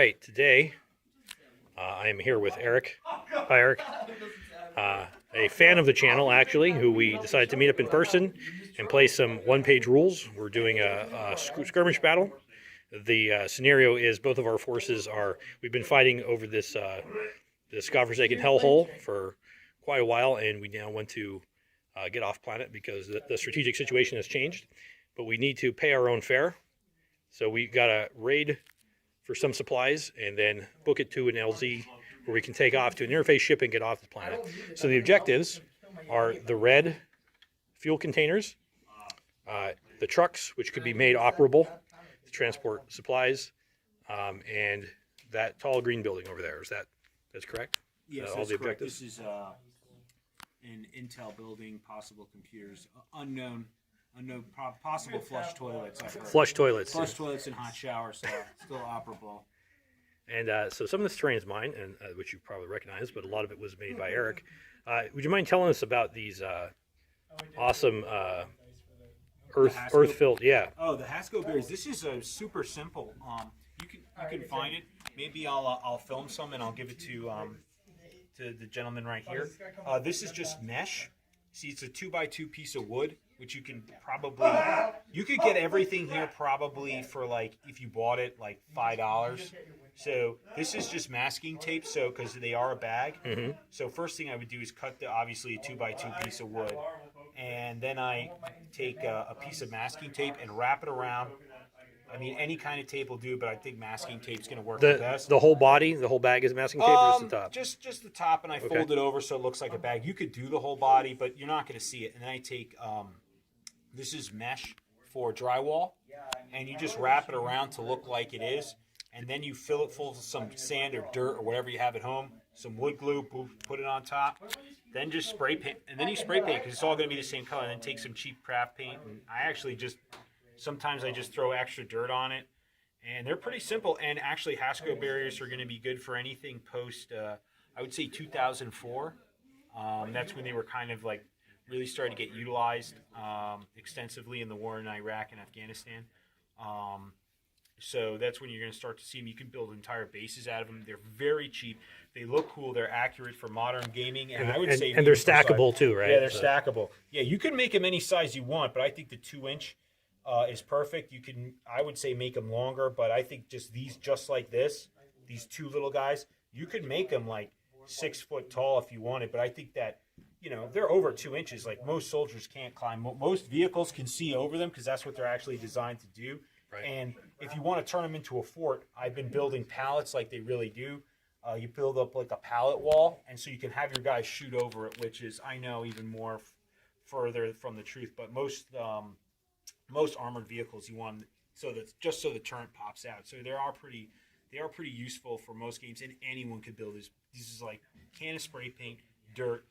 right, today I am here with Erik. Hi, Erik. A fan of the channel, actually, who we decided to meet up in person and play some one-page rules. We're doing a skirmish battle. The scenario is both of our forces we've been fighting over this godforsaken hellhole for quite a while, and we now want to get off planet because the strategic situation has changed. But we need to pay our own fare. So we got to raid for some supplies and then book it to an LZ where we can take off to an interface ship and get off the planet. So the objectives are the red fuel containers, the trucks, which could be made operable to transport supplies, and that tall green building over there. That's correct? Yes, all that's the correct. objectives? This is an Intel building, possible computers, unknown, possible flush toilets. Flush toilets. Flush toilets and hot showers, so still operable. And so some of this terrain is mine, and which you probably recognize, but a lot of it was made by Erik. Would you mind telling us about these awesome earth-filled? Yeah. Oh, the hesco berries. This is super simple. You can find it. Maybe I'll film some and I'll give it to the gentleman right here. This is just mesh. See, it's a 2x2 piece of wood, which you could get everything here probably for, like, if you bought it, like $5. So this is just masking tape, so because they are a bag. Mm-hmm. So first thing I would do is cut obviously a 2x2 piece of wood, and then I take a piece of masking tape and wrap it around. I mean, any kind of tape will do, but I think masking tape's going to work the best. The whole body, the whole bag is masking tape, or just the top? Just the top, and I fold it over so it looks like a bag. You could do the whole body, but you're not going to see it. And then I take, this is mesh for drywall, and you just wrap it around to look like it is. And then you fill it full of some sand or dirt or whatever you have at home, some wood glue, put it on top. Then just spray paint, and then you spray paint because it's all going to be the same color. And then take some cheap craft paint, and I actually sometimes I just throw extra dirt on it, and they're pretty simple. And actually, hesco barriers are going to be good for anything post, I would say 2004. That's when they were kind of like really starting to get utilized extensively in the war in Iraq and Afghanistan. So that's when you're going to start to see them. You can build entire bases out of them. They're very cheap. They look cool. They're accurate for modern gaming, and I would say they're stackable too, right? Yeah, they're stackable. Yeah, you can make them any size you want, but I think the 2-inch. Is perfect. You can, I would say, make them longer, but I think just like this, these two little guys, you could make them like 6 foot tall if you wanted. But I think that, they're over 2 inches. Like most soldiers can't climb. Most vehicles can see over them because that's what they're actually designed to do. Right. And if you want to turn them into a fort, I've been building pallets like they really do. You build up like a pallet wall, and so you can have your guys shoot over it, which is, I know, even more further from the truth. But most armored vehicles you want so the turret pops out. So they are pretty useful for most games, and anyone could build this. This is like can of spray paint, dirt,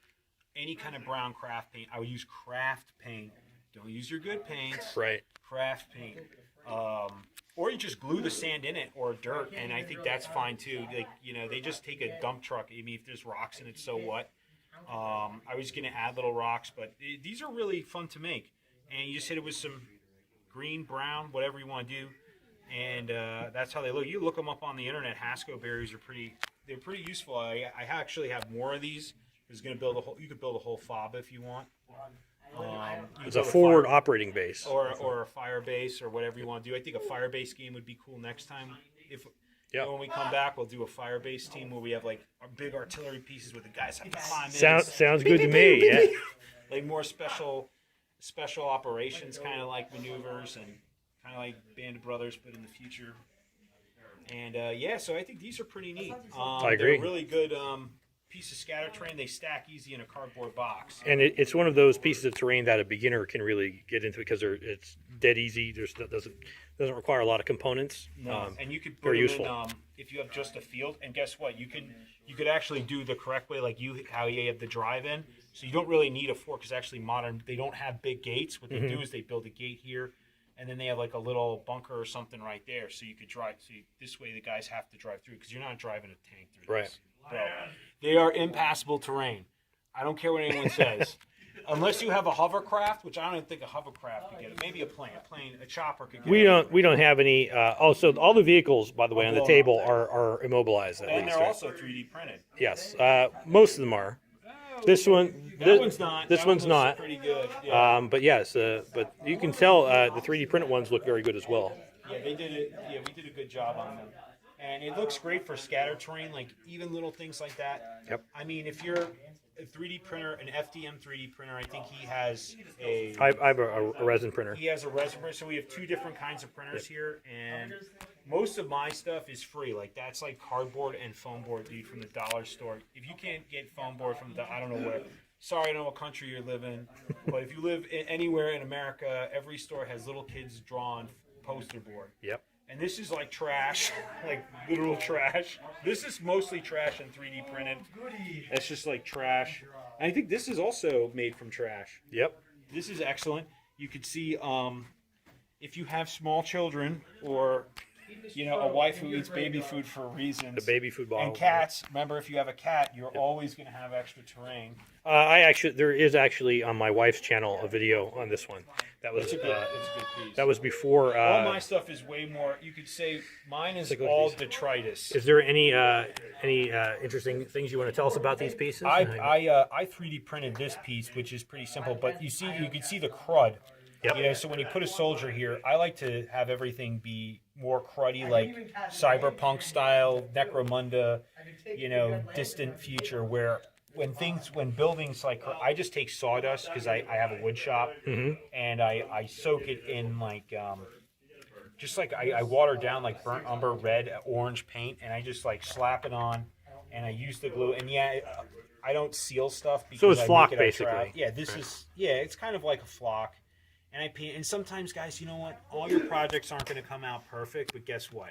any kind of brown craft paint. I would use craft paint. Don't use your good paints. Right. Craft paint. Or you just glue the sand in it or dirt, and I think that's fine too. Like, they just take a dump truck. I mean, if there's rocks in it, so what? I was going to add little rocks, but these are really fun to make. And you just hit it with some green, brown, whatever you want to do, and that's how they look. You look them up on the internet. Hesco berries are pretty useful. I actually have more of these. You could build a whole fob if you want. It's a forward operating base, or a fire base, or whatever you want to do. I think a fire base game would be cool next time. When we come back, we'll do a fire base team where we have like our big artillery pieces where the guys have to climb in. Sounds good to me. Yeah, like more special operations kind of like maneuvers, and kind of like Band of Brothers, but in the future. And so I think these are pretty neat. I agree. They're a really good piece of scatter terrain. They stack easy in a cardboard box. And it's one of those pieces of terrain that a beginner can really get into because it's dead easy. Doesn't require a lot of components. No, and you could put them in if you have just a field. And guess what? You could actually do the correct way, like how you have the drive-in. So you don't really need a fort because actually they don't have big gates. What they do is they build a gate here, and then they have like a little bunker or something right there. So you could drive. So this way the guys have to drive through because you're not driving a tank through this. Right. They are impassable terrain. I don't care what anyone says. unless you have a hovercraft, which I don't even think a hovercraft could get it. Maybe a plane, a chopper could get We it. don't have any. So all the vehicles, by the way, on the table are immobilized. At And least, they're right? also 3D printed. Yes, most of them are. This one, That one's not. This That one's one not. looks pretty good. Yeah. But yes, but you can tell the 3D printed ones look very good as well. Yeah, they did it. Yeah, we did a good job on them, and it looks great for scatter terrain, like even little things like that. Yep. I mean, if you're a 3D printer, an FDM 3D printer, I think he has a. I have a resin printer. He has a resin printer, so we have two different kinds of printers here, and most of my stuff is free. Like that's like cardboard and foam board, dude, from the dollar store. If you can't get foam board from I don't know where. Sorry, I don't know what country you live in, but if you live anywhere in America, every store has little kids drawn poster board. Yep. And this is like trash, like literal trash. This is mostly trash and 3D printed. It's just like trash. And I think this is also made from trash. Yep. This is excellent. You could see if you have small children or a wife who eats baby food for reasons. The baby food bottle. And cats. Remember, if you have a cat, you're always going to have extra terrain. There is actually on my wife's channel a video on this one. That was It's a good piece. that was before. All my stuff is way more. You could say mine is all detritus. Is there any interesting things you want to tell us about these pieces? I 3D printed this piece, which is pretty simple, but you can see the crud. Yep. So when you put a soldier here, I like to have everything be more cruddy, like cyberpunk style, Necromunda, distant future, where when buildings like I just take sawdust because I have a wood shop, and I soak it in like just like I water down like burnt umber, red, orange paint, and I just like slap it on, and I use the glue, and I don't seal stuff because So it's I flock, make it basically. Yeah, this is it's kind of like a flock. And I paint, and sometimes, guys, you know what? All your projects aren't going to come out perfect, but guess what?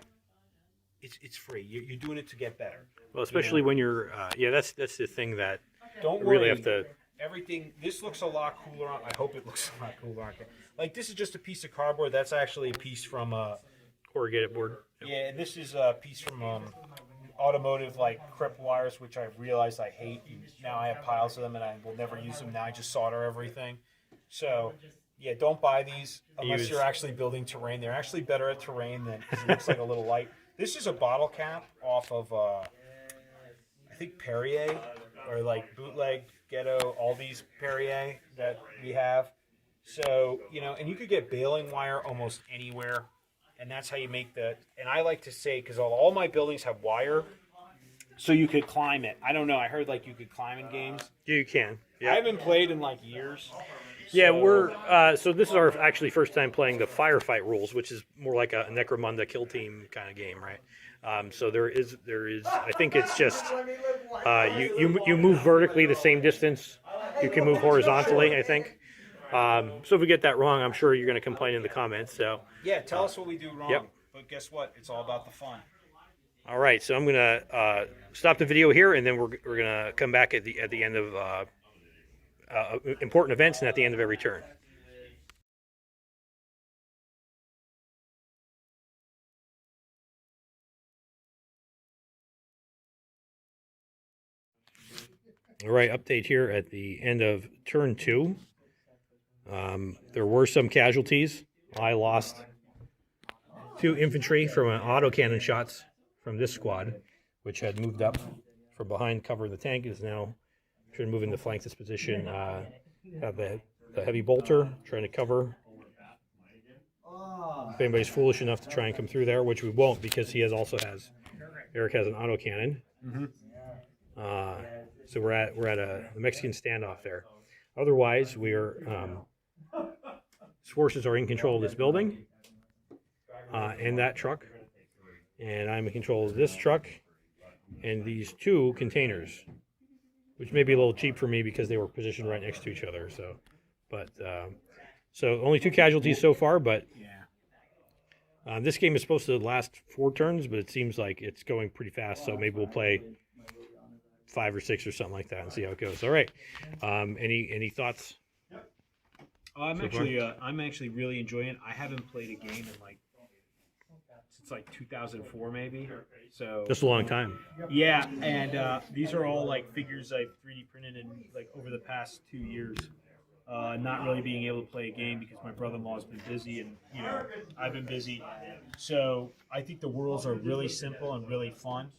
It's free. You're doing it to get better. Well, especially when you're, that's the thing that Don't you worry. really have to. Everything. This looks a lot cooler. I hope it looks a lot cooler. On like this is just a piece of cardboard. That's actually a piece from Corrugated board. yeah. And this is a piece from automotive like crip wires, which I realized I hate. And now I have piles of them, and I will never use them. Now I just solder everything. So. Yeah, don't buy these unless you're actually building terrain. They're actually better at terrain than it looks like a little light. This is a bottle cap off of, I think, Perrier, or like bootleg, ghetto, all these Perrier that we have. So, and you could get baling wire almost anywhere, and that's how you make and I like to say, because all my buildings have wire, so you could climb it. I don't know, I heard like you could climb in games. You can. I Yeah. haven't played in like years. Yeah, we're so this is our actually first time playing the Firefight rules, which is more like a Necromunda kill team kind of game, right? So there is I think it's just you move vertically the same distance you can move horizontally, I think. So if we get that wrong, I'm sure you're going to complain in the comments. So Yeah, tell us what we do wrong. Yep. But guess what? It's all about the fun. all right, so I'm going to stop the video here, and then we're going to come back at the end of important events and at the end of every turn. All right, update here at the end of turn 2. There were some casualties. I lost 2 infantry from an autocannon shots from this squad, which had moved up from behind cover of the tank, is now trying to move in the flank this position. Have the heavy bolter trying to cover. If anybody's foolish enough to try and come through there, which we won't because he also has Erik has an autocannon. So we're at a Mexican standoff there. Otherwise, his forces are in control of this building and that truck, and I'm in control of this truck and these 2 containers, which may be a little cheap for me because they were positioned right next to each other. So only 2 casualties so far, but this game is supposed to last 4 turns, but it seems like it's going pretty fast. So maybe we'll play 5 or 6 or something like that and see how it goes. All right. Any thoughts? I'm actually really enjoying it. I haven't played a game in since 2004 maybe. So Just a long time. yeah, and these are all like figures I've 3D printed in over the past 2 years. not really being able to play a game because my brother-in-law's been busy and I've been busy. So I think the rules are really simple and really fun.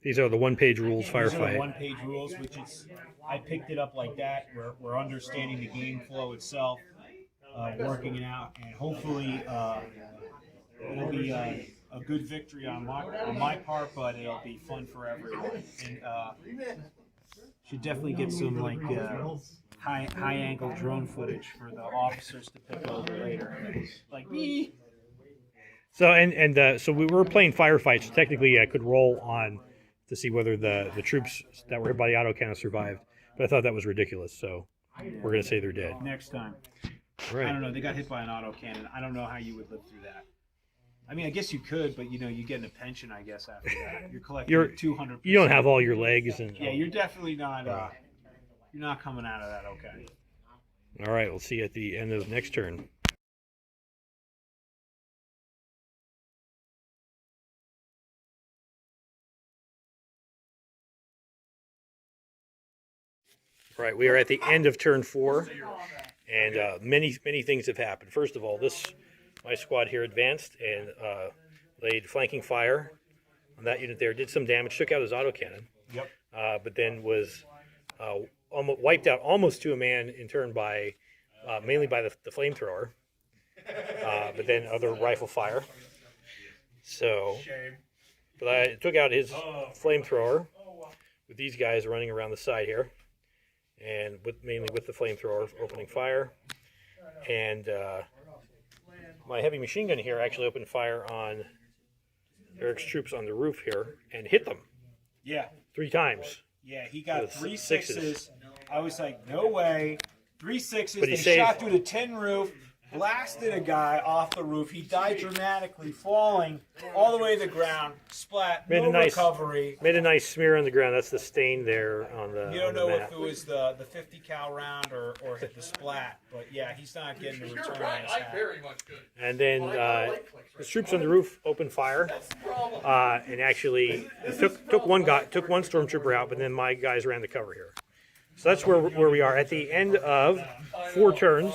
These are the one-page rules, These are the Firefight. one-page rules, which is I picked it up like that. We're understanding the game flow itself, working it out, and hopefully it'll be a good victory on my part, but it'll be fun for everyone. And should definitely get some like high angle drone footage for the officers to pick over later, like me. So so we were playing Firefight. So technically, I could roll on to see whether the troops that were hit by the autocannon survived. But I thought that was ridiculous. So we're gonna say they're dead. Next time. Right. I don't know. They got hit by an autocannon. I don't know how you would live through that. I mean, I guess you could, but you get a pension, I guess, after that. You're collecting 200%. You don't have all your legs and. Yeah, you're definitely not. You're not coming out of that okay. All right, we'll see you at the end of the next turn. All right, we are at the end of turn 4, and many things have happened. First of all, my squad here advanced and laid flanking fire on that unit there. Did some damage, took out his autocannon. Yep. But then was almost wiped out almost to a man in turn by mainly by the flamethrower, but then other rifle fire. So, but I took out his flamethrower with these guys running around the side here, and mainly with the flamethrower opening fire. And my heavy machine gun here actually opened fire on Erik's troops on the roof here and hit them. Yeah. 3 times. Yeah, he got With 3 sixes. sixes. I was like, no way. 3 sixes. But he They saved- shot through the tin roof, blasted a guy off the roof. He died dramatically, falling all the way to the ground. Splat. Made No a nice- recovery. Made a nice smear on the ground. That's the stain there on the. You don't on the know map. if it was the 50 cal round or hit the splat, but yeah, he's not getting the return on his hat. And then his troops on the roof opened fire, and actually took one stormtrooper out, but then my guys ran the cover here. So that's where we are at the end of 4 turns.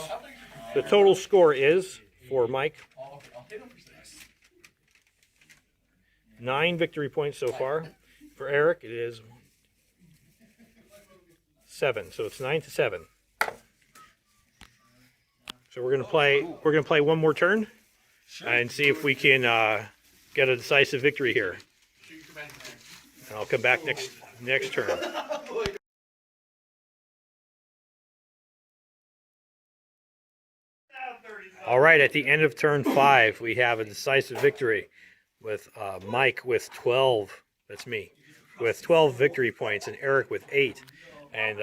The total score is for Mike 9 victory points so far. For Erik, it is 7. So it's 9-7. So we're gonna play one more turn and see if we can get a decisive victory here. And I'll come back next turn. All right, at the end of turn 5, we have a decisive victory with Mike with 12. That's me, with 12 victory points, and Erik with 8. And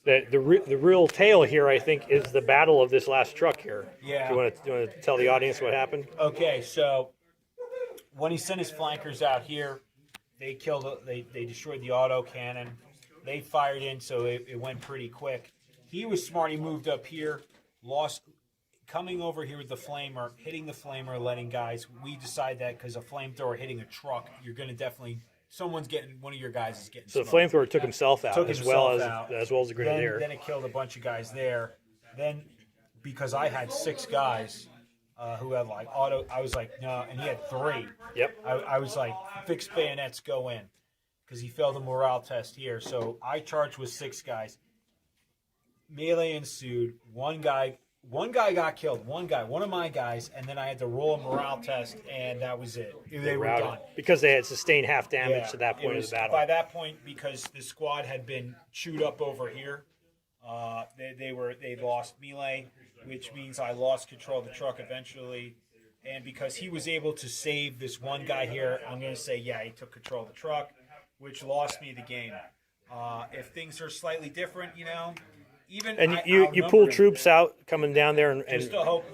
the real tale here, I think, is the battle of this last truck here. Yeah. Do you want to tell the audience what happened? Okay, so when he sent his flankers out here, they destroyed the auto cannon. They fired in, so it went pretty quick. He was smart. He moved up here, coming over here with the flamer, hitting the flamer, letting guys. We decide that because a flamethrower hitting a truck, you're going to definitely. One of your guys is getting. So the smoked. flamethrower took himself out, as well as the grenadier. Then it killed a bunch of guys there. Then, because I had 6 guys who had like auto, I was like, no, and he had 3. Yep. I was like, fixed bayonets, go in, because he failed the morale test here. So I charged with 6 guys. Melee ensued. One guy got killed. One of my guys, and then I had to roll a morale test, and that was it. They were Routed. done. Because they had sustained half damage to that point of the battle. By that point, because the squad had been chewed up over here, they lost melee, which means I lost control of the truck eventually. And because he was able to save this one guy here, I'm going to say, yeah, he took control of the truck, which lost me the game. If things are slightly different, even And you pulled troops out coming down there and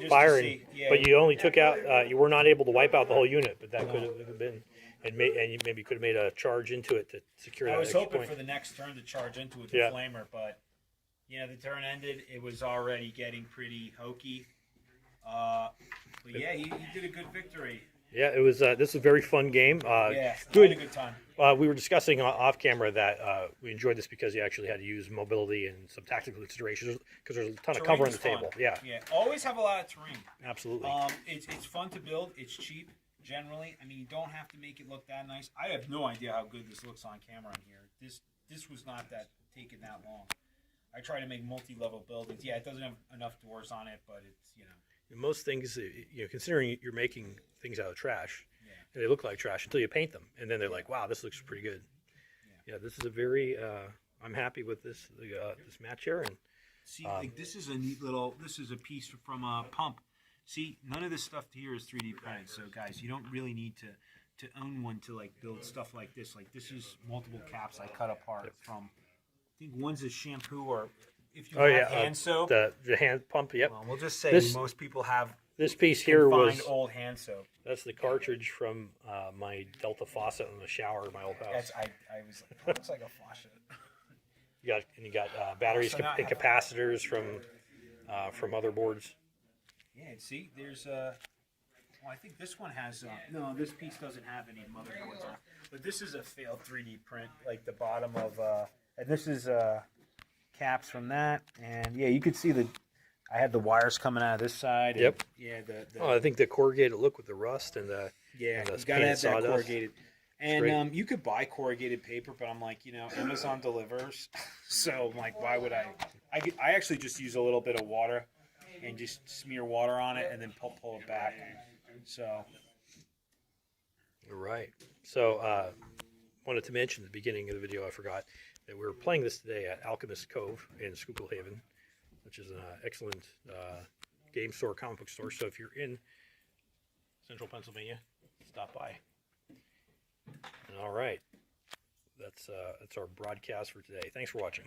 firing, but you only took out. You were not able to wipe out the whole unit, but that could have been, and you maybe could have made a charge into it to secure that. I was extra hoping point. for the next turn to charge into it with the flamer, but the turn ended. It was already getting pretty hokey. But yeah, he did a good victory. Yeah, it was. This is a very fun game. Yeah, good. had a good time. We were discussing off camera that we enjoyed this because you actually had to use mobility and some tactical considerations because there's a ton of cover on the table. Yeah, Yeah, always have a lot of terrain. absolutely. It's fun to build. It's cheap generally. I mean, you don't have to make it look that nice. I have no idea how good this looks on camera in here. This was not taking that long. I try to make multi-level buildings. Yeah, it doesn't have enough doors on it, but it's Most things, considering you're making things out of trash, Yeah. and they look like trash until you paint them, and then they're like, "Wow, this looks pretty good." Yeah, this is a very. I'm happy with this this match here, and See, like this is a neat little. This is a piece from a pump. See, none of this stuff here is 3D printed. So, guys, you don't really need to own one to like build stuff like this. Like this is multiple caps I cut apart from. I think one's a shampoo, or if you have hand soap. The hand pump. Yep. Well, we'll just say most people have. This piece here was old hand soap. That's the cartridge from my Delta faucet in the shower in my old house. I was like, that looks like a faucet. You got batteries and capacitors from motherboards. Yeah, see, there's well, I think this one has no. This piece doesn't have any motherboards on, but this is a failed 3D print, like the bottom of, and this is caps from that, and yeah, you could see I had the wires coming out of this side. And, yep. Yeah. I think the corrugated look with the rust and the you and the gotta have that sawdust. corrugated. And you could buy corrugated paper, but I'm like, Amazon delivers, so I'm like, why would I? I actually just use a little bit of water and just smear water on it and then pull it back. So. Right. So wanted to mention at the beginning of the video, I forgot that we were playing this today at Alchemist Cove in Schuylkill Haven, which is an excellent game store, comic book store. So if you're in central Pennsylvania, stop by. All right. That's our broadcast for today. Thanks for watching.